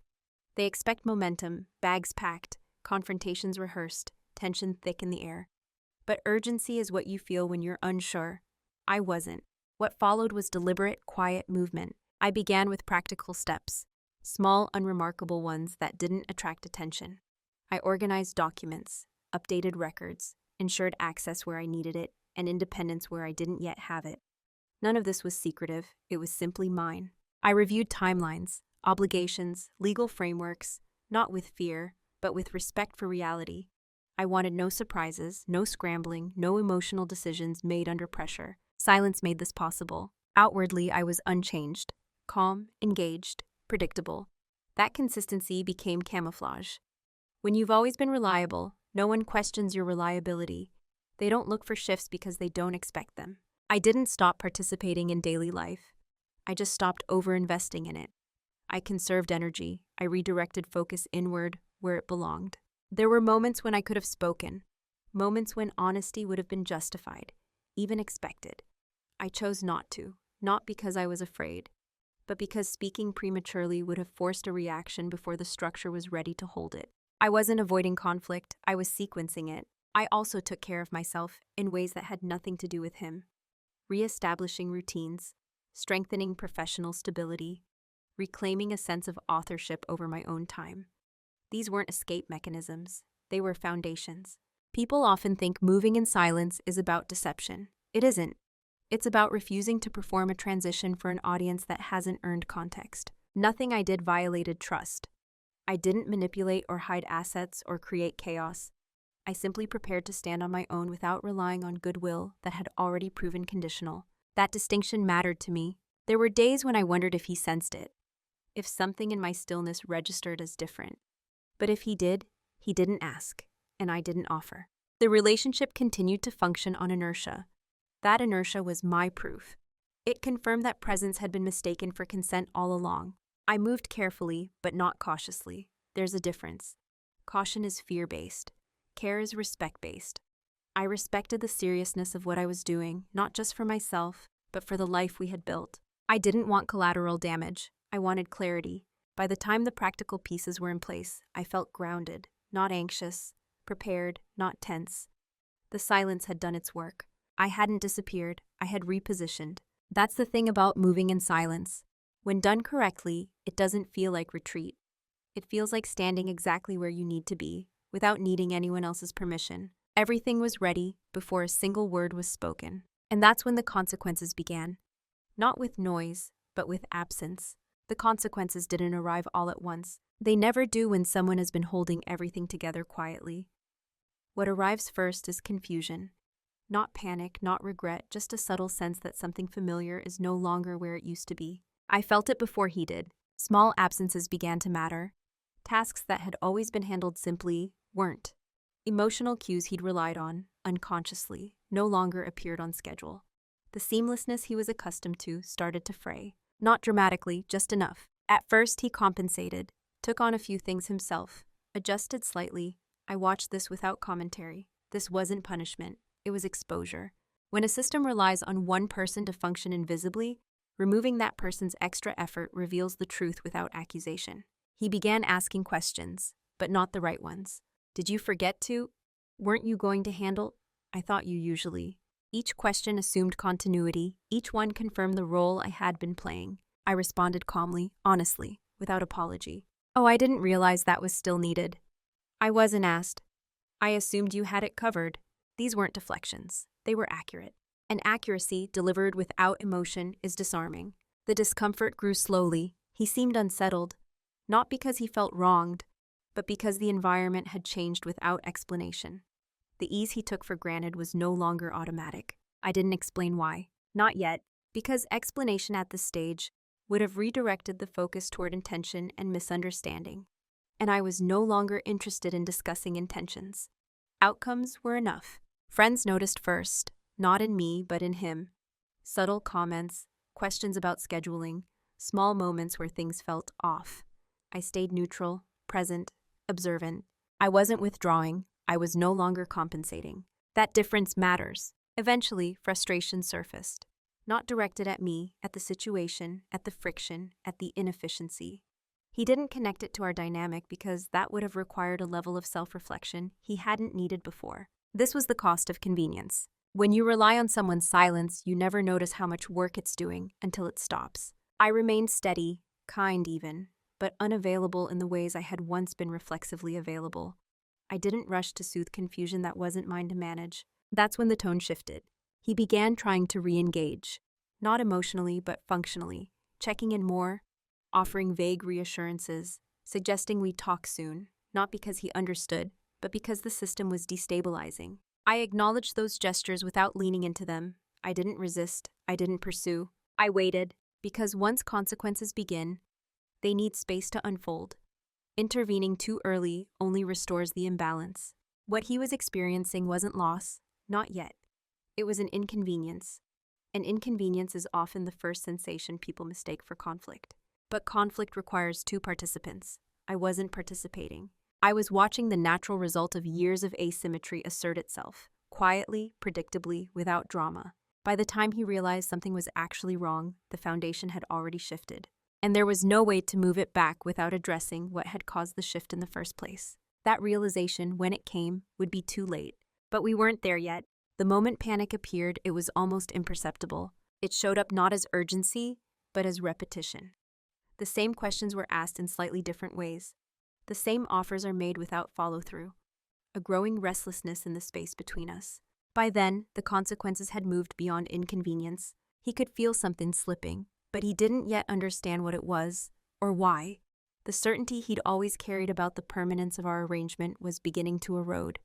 They expect momentum, bags packed, confrontations rehearsed, tension thick in the air. But urgency is what you feel when you're unsure. I wasn't. What followed was deliberate, quiet movement. I began with practical steps, small, unremarkable ones that didn't attract attention. I organized documents, updated records, ensured access where I needed it, and independence where I didn't yet have it. None of this was secretive, it was simply mine. I reviewed timelines, obligations, legal frameworks, not with fear, but with respect for reality. I wanted no surprises, no scrambling, no emotional decisions made under pressure. Silence made this possible. Outwardly, I was unchanged, calm, engaged, predictable. That consistency became camouflage. When you've always been reliable, no one questions your reliability. They don't look for shifts because they don't expect them. I didn't stop participating in daily life. I just stopped over-investing in it. I conserved energy. I redirected focus inward where it belonged. There were moments when I could have spoken, moments when honesty would have been justified, even expected. I chose not to, not because I was afraid, but because speaking prematurely would have forced a reaction before the structure was ready to hold it. I wasn't avoiding conflict, I was sequencing it. I also took care of myself in ways that had nothing to do with him. Re-establishing routines, strengthening professional stability, reclaiming a sense of authorship over my own time. These weren't escape mechanisms, they were foundations. People often think moving in silence is about deception. It isn't. It's about refusing to perform a transition for an audience that hasn't earned context. Nothing I did violated trust. I didn't manipulate or hide assets or create chaos. I simply prepared to stand on my own without relying on goodwill that had already proven conditional. That distinction mattered to me. There were days when I wondered if he sensed it, if something in my stillness registered as different. But if he did, he didn't ask, and I didn't offer. The relationship continued to function on inertia. That inertia was my proof. It confirmed that presence had been mistaken for consent all along. I moved carefully, but not cautiously. There's a difference. Caution is fear-based. Care is respect-based. I respected the seriousness of what I was doing, not just for myself, but for the life we had built. I didn't want collateral damage. I wanted clarity. By the time the practical pieces were in place, I felt grounded, not anxious, prepared, not tense. The silence had done its work. I hadn't disappeared, I had repositioned. That's the thing about moving in silence. When done correctly, it doesn't feel like retreat. It feels like standing exactly where you need to be, without needing anyone else's permission. Everything was ready before a single word was spoken. And that's when the consequences began. Not with noise, but with absence. The consequences didn't arrive all at once. They never do when someone has been holding everything together quietly. What arrives first is confusion. Not panic, not regret, just a subtle sense that something familiar is no longer where it used to be. I felt it before he did. Small absences began to matter. Tasks that had always been handled simply weren't. Emotional cues he'd relied on, unconsciously, no longer appeared on schedule. The seamlessness he was accustomed to started to fray. Not dramatically, just enough. At first, he compensated, took on a few things himself, adjusted slightly. I watched this without commentary. This wasn't punishment. It was exposure. When a system relies on one person to function invisibly, removing that person's extra effort reveals the truth without accusation. He began asking questions, but not the right ones. Did you forget to? Weren't you going to handle? I thought you usually. Each question assumed continuity. Each one confirmed the role I had been playing. I responded calmly, honestly, without apology. Oh, I didn't realize that was still needed. I wasn't asked. I assumed you had it covered. These weren't deflections. They were accurate. And accuracy, delivered without emotion, is disarming. The discomfort grew slowly. He seemed unsettled, not because he felt wronged, but because the environment had changed without explanation. The ease he took for granted was no longer automatic. I didn't explain why. Not yet, because explanation at this stage would have redirected the focus toward intention and misunderstanding. And I was no longer interested in discussing intentions. Outcomes were enough. Friends noticed first, not in me, but in him. Subtle comments, questions about scheduling, small moments where things felt off. I stayed neutral, present, observant. I wasn't withdrawing. I was no longer compensating. That difference matters. Eventually, frustration surfaced. Not directed at me, at the situation, at the friction, at the inefficiency. He didn't connect it to our dynamic because that would have required a level of self-reflection he hadn't needed before. This was the cost of convenience. When you rely on someone's silence, you never notice how much work it's doing until it stops. I remained steady, kind even, but unavailable in the ways I had once been reflexively available. I didn't rush to soothe confusion that wasn't mine to manage. That's when the tone shifted. He began trying to re-engage, not emotionally but functionally, checking in more, offering vague reassurances, suggesting we talk soon, not because he understood, but because the system was destabilizing. I acknowledged those gestures without leaning into them. I didn't resist. I didn't pursue. I waited, because once consequences begin, they need space to unfold. Intervening too early only restores the imbalance. What he was experiencing wasn't loss, not yet. It was an inconvenience. An inconvenience is often the first sensation people mistake for conflict. But conflict requires two participants. I wasn't participating. I was watching the natural result of years of asymmetry assert itself, quietly, predictably, without drama. By the time he realized something was actually wrong, the foundation had already shifted. And there was no way to move it back without addressing what had caused the shift in the first place. That realization, when it came, would be too late. But we weren't there yet. The moment panic appeared, it was almost imperceptible. It showed up not as urgency, but as repetition. The same questions were asked in slightly different ways. The same offers are made without follow-through. A growing restlessness in the space between us. By then, the consequences had moved beyond inconvenience. He could feel something slipping, but he didn't yet understand what it was, or why. The certainty he'd always carried about the permanence of our arrangement was beginning to erode.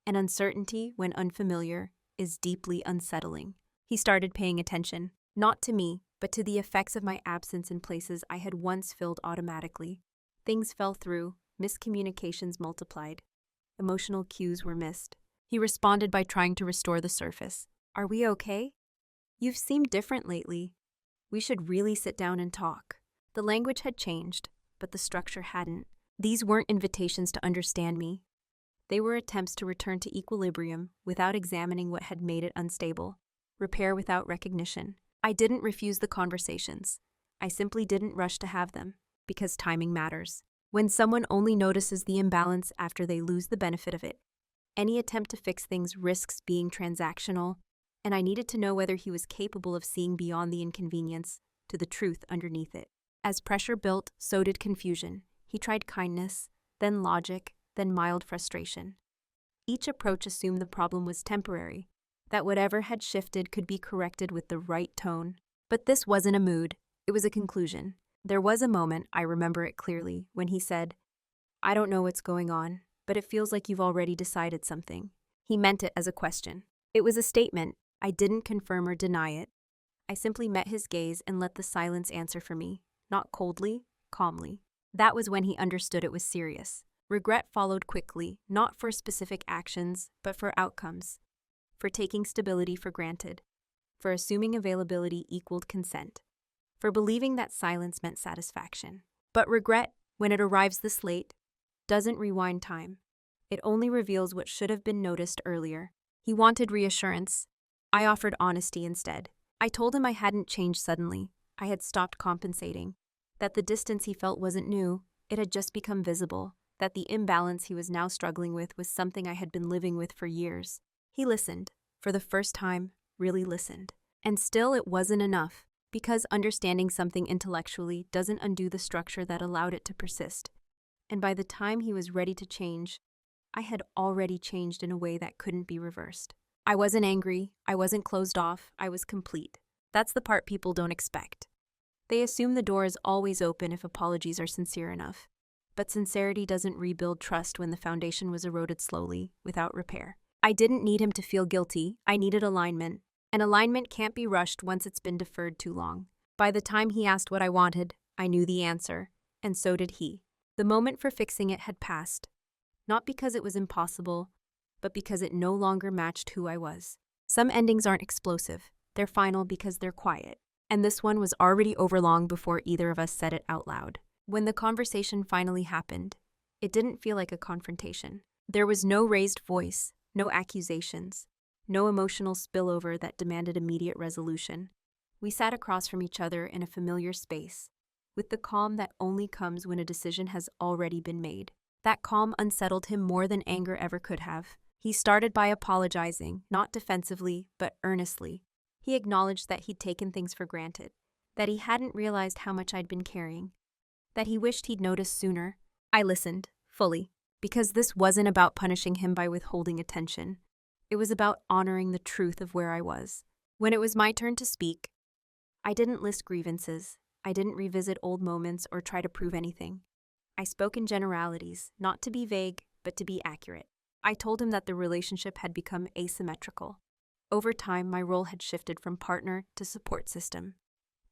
And uncertainty, when unfamiliar, is deeply unsettling. He started paying attention, not to me, but to the effects of my absence in places I had once filled automatically. Things fell through, miscommunications multiplied. Emotional cues were missed. He responded by trying to restore the surface. Are we okay? You've seemed different lately. We should really sit down and talk. The language had changed, but the structure hadn't. These weren't invitations to understand me. They were attempts to return to equilibrium without examining what had made it unstable. Repair without recognition. I didn't refuse the conversations. I simply didn't rush to have them, because timing matters. When someone only notices the imbalance after they lose the benefit of it, any attempt to fix things risks being transactional, and I needed to know whether he was capable of seeing beyond the inconvenience to the truth underneath it. As pressure built, so did confusion. He tried kindness, then logic, then mild frustration. Each approach assumed the problem was temporary, that whatever had shifted could be corrected with the right tone. But this wasn't a mood, it was a conclusion. There was a moment, I remember it clearly, when he said, "I don't know what's going on, but it feels like you've already decided something." He meant it as a question. It was a statement. I didn't confirm or deny it. I simply met his gaze and let the silence answer for me, not coldly, calmly. That was when he understood it was serious. Regret followed quickly, not for specific actions, but for outcomes. For taking stability for granted. For assuming availability equaled consent. For believing that silence meant satisfaction. But regret, when it arrives this late, doesn't rewind time. It only reveals what should have been noticed earlier. He wanted reassurance. I offered honesty instead. I told him I hadn't changed suddenly. I had stopped compensating. That the distance he felt wasn't new, it had just become visible. That the imbalance he was now struggling with was something I had been living with for years. He listened. For the first time, really listened. And still it wasn't enough, because understanding something intellectually doesn't undo the structure that allowed it to persist. And by the time he was ready to change, I had already changed in a way that couldn't be reversed. I wasn't angry, I wasn't closed off, I was complete. That's the part people don't expect. They assume the door is always open if apologies are sincere enough. But sincerity doesn't rebuild trust when the foundation was eroded slowly, without repair. I didn't need him to feel guilty, I needed alignment. And alignment can't be rushed once it's been deferred too long. By the time he asked what I wanted, I knew the answer, and so did he. The moment for fixing it had passed. Not because it was impossible, but because it no longer matched who I was. Some endings aren't explosive, they're final because they're quiet. And this one was already over long before either of us said it out loud. When the conversation finally happened, it didn't feel like a confrontation. There was no raised voice, no accusations, no emotional spillover that demanded immediate resolution. We sat across from each other in a familiar space, with the calm that only comes when a decision has already been made. That calm unsettled him more than anger ever could have. He started by apologizing, not defensively, but earnestly. He acknowledged that he'd taken things for granted, that he hadn't realized how much I'd been carrying, that he wished he'd noticed sooner. I listened, fully, because this wasn't about punishing him by withholding attention. It was about honoring the truth of where I was. When it was my turn to speak, I didn't list grievances. I didn't revisit old moments or try to prove anything. I spoke in generalities, not to be vague, but to be accurate. I told him that the relationship had become asymmetrical. Over time, my role had shifted from partner to support system.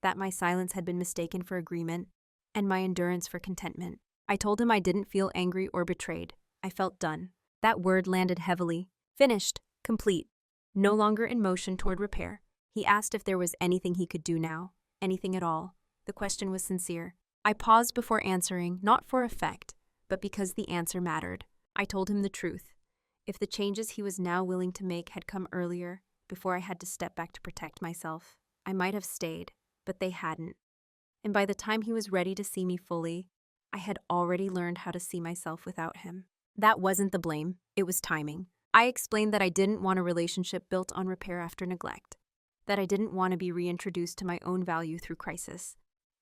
That my silence had been mistaken for agreement, and my endurance for contentment. I told him I didn't feel angry or betrayed. I felt done. That word landed heavily. Finished. Complete. No longer in motion toward repair. He asked if there was anything he could do now. Anything at all. The question was sincere. I paused before answering, not for effect, but because the answer mattered. I told him the truth. If the changes he was now willing to make had come earlier, before I had to step back to protect myself, I might have stayed, but they hadn't. And by the time he was ready to see me fully, I had already learned how to see myself without him. That wasn't the blame, it was timing. I explained that I didn't want a relationship built on repair after neglect, that I didn't want to be reintroduced to my own value through crisis.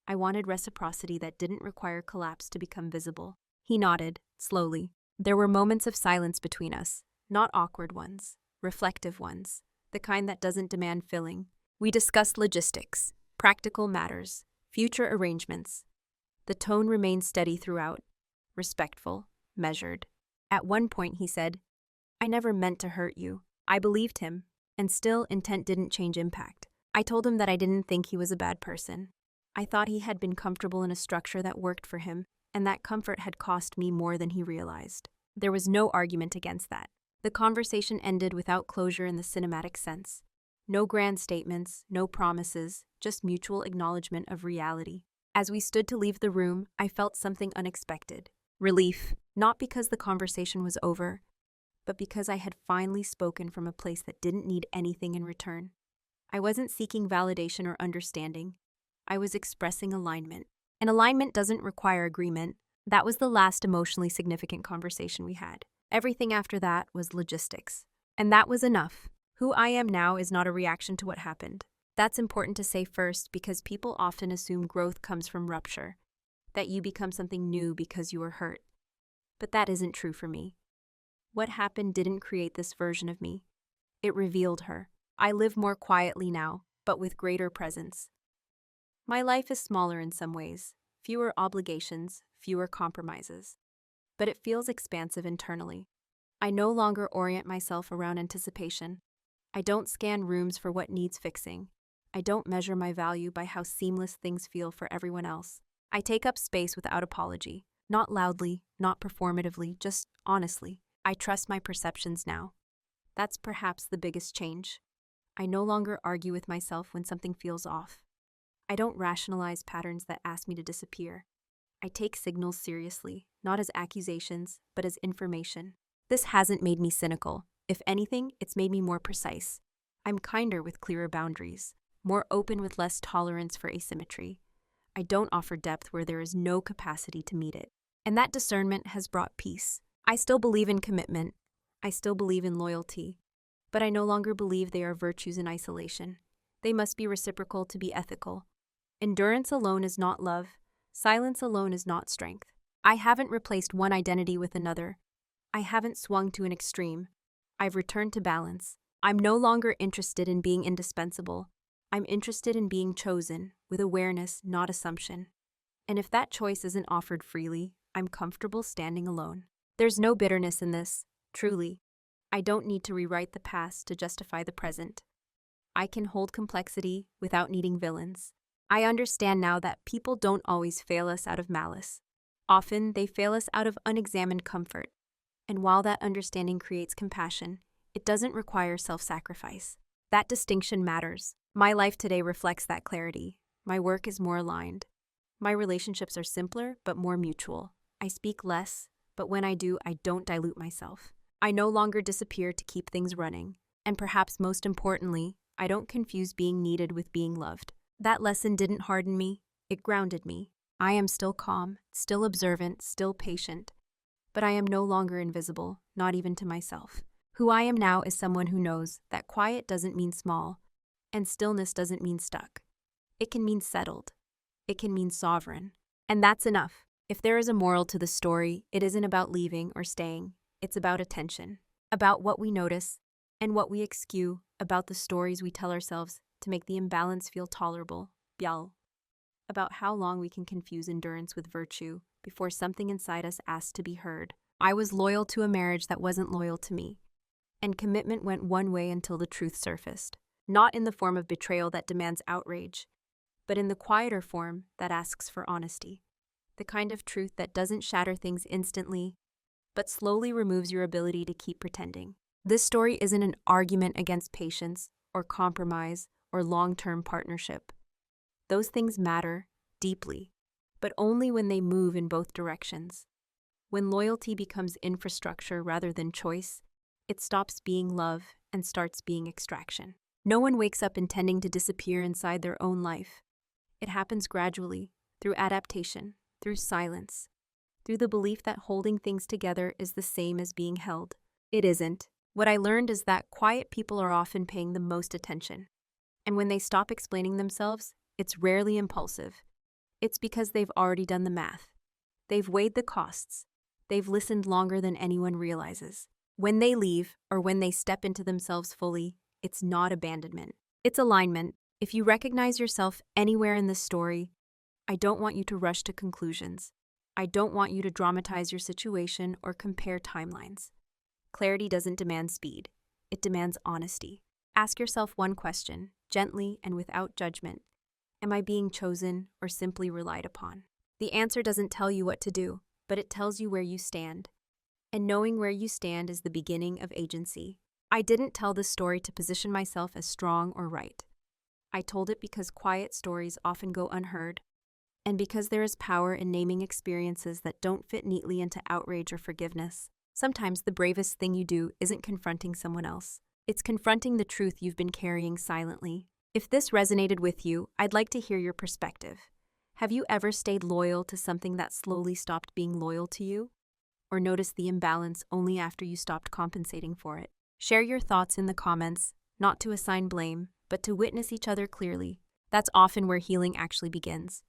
I wanted reciprocity that didn't require collapse to become visible. He nodded, slowly. There were moments of silence between us, not awkward ones, reflective ones, the kind that doesn't demand filling. We discussed logistics, practical matters, future arrangements. The tone remained steady throughout, respectful, measured. At one point he said, "I never meant to hurt you." I believed him, and still intent didn't change impact. I told him that I didn't think he was a bad person. I thought he had been comfortable in a structure that worked for him, and that comfort had cost me more than he realized. There was no argument against that. The conversation ended without closure in the cinematic sense. No grand statements, no promises, just mutual acknowledgement of reality. As we stood to leave the room, I felt something unexpected. Relief, not because the conversation was over, but because I had finally spoken from a place that didn't need anything in return. I wasn't seeking validation or understanding. I was expressing alignment. And alignment doesn't require agreement. That was the last emotionally significant conversation we had. Everything after that was logistics. And that was enough. Who I am now is not a reaction to what happened. That's important to say first because people often assume growth comes from rupture, that you become something new because you were hurt. But that isn't true for me. What happened didn't create this version of me. It revealed her. I live more quietly now, but with greater presence. My life is smaller in some ways, fewer obligations, fewer compromises. But it feels expansive internally. I no longer orient myself around anticipation. I don't scan rooms for what needs fixing. I don't measure my value by how seamless things feel for everyone else. I take up space without apology, not loudly, not performatively, just honestly. I trust my perceptions now. That's perhaps the biggest change. I no longer argue with myself when something feels off. I don't rationalize patterns that ask me to disappear. I take signals seriously, not as accusations, but as information. This hasn't made me cynical. If anything, it's made me more precise. I'm kinder with clearer boundaries, more open with less tolerance for asymmetry. I don't offer depth where there is no capacity to meet it. And that discernment has brought peace. I still believe in commitment. I still believe in loyalty. But I no longer believe they are virtues in isolation. They must be reciprocal to be ethical. Endurance alone is not love. Silence alone is not strength. I haven't replaced one identity with another. I haven't swung to an extreme. I've returned to balance. I'm no longer interested in being indispensable. I'm interested in being chosen, with awareness, not assumption. And if that choice isn't offered freely, I'm comfortable standing alone. There's no bitterness in this, truly. I don't need to rewrite the past to justify the present. I can hold complexity without needing villains. I understand now that people don't always fail us out of malice. Often, they fail us out of unexamined comfort. And while that understanding creates compassion, it doesn't require self-sacrifice. That distinction matters. My life today reflects that clarity. My work is more aligned. My relationships are simpler, but more mutual. I speak less, but when I do, I don't dilute myself. I no longer disappear to keep things running. And perhaps most importantly, I don't confuse being needed with being loved. That lesson didn't harden me, it grounded me. I am still calm, still observant, still patient. But I am no longer invisible, not even to myself. Who I am now is someone who knows that quiet doesn't mean small, and stillness doesn't mean stuck. It can mean settled. It can mean sovereign. And that's enough. If there is a moral to the story, it isn't about leaving or staying. It's about attention, about what we notice and what we eschew, about the stories we tell ourselves to make the imbalance feel tolerable, about how long we can confuse endurance with virtue before something inside us asks to be heard. I was loyal to a marriage that wasn't loyal to me, and commitment went one way until the truth surfaced, not in the form of betrayal that demands outrage, but in the quieter form that asks for honesty, the kind of truth that doesn't shatter things instantly, but slowly removes your ability to keep pretending. This story isn't an argument against patience or compromise or long-term partnership. Those things matter deeply, but only when they move in both directions. When loyalty becomes infrastructure rather than choice, it stops being love and starts being extraction. No one wakes up intending to disappear inside their own life. It happens gradually, through adaptation, through silence, through the belief that holding things together is the same as being held. It isn't. What I learned is that quiet people are often paying the most attention. And when they stop explaining themselves, it's rarely impulsive. It's because they've already done the math. They've weighed the costs. They've listened longer than anyone realizes. When they leave, or when they step into themselves fully, it's not abandonment. It's alignment. If you recognize yourself anywhere in this story, I don't want you to rush to conclusions. I don't want you to dramatize your situation or compare timelines. Clarity doesn't demand speed. It demands honesty. Ask yourself one question, gently and without judgment. Am I being chosen or simply relied upon? The answer doesn't tell you what to do, but it tells you where you stand. And knowing where you stand is the beginning of agency. I didn't tell this story to position myself as strong or right. I told it because quiet stories often go unheard, and because there is power in naming experiences that don't fit neatly into outrage or forgiveness. Sometimes the bravest thing you do isn't confronting someone else. It's confronting the truth you've been carrying silently. If this resonated with you, I'd like to hear your perspective. Have you ever stayed loyal to something that slowly stopped being loyal to you? Or noticed the imbalance only after you stopped compensating for it? Share your thoughts in the comments, not to assign blame, but to witness each other clearly. That's often where healing actually begins.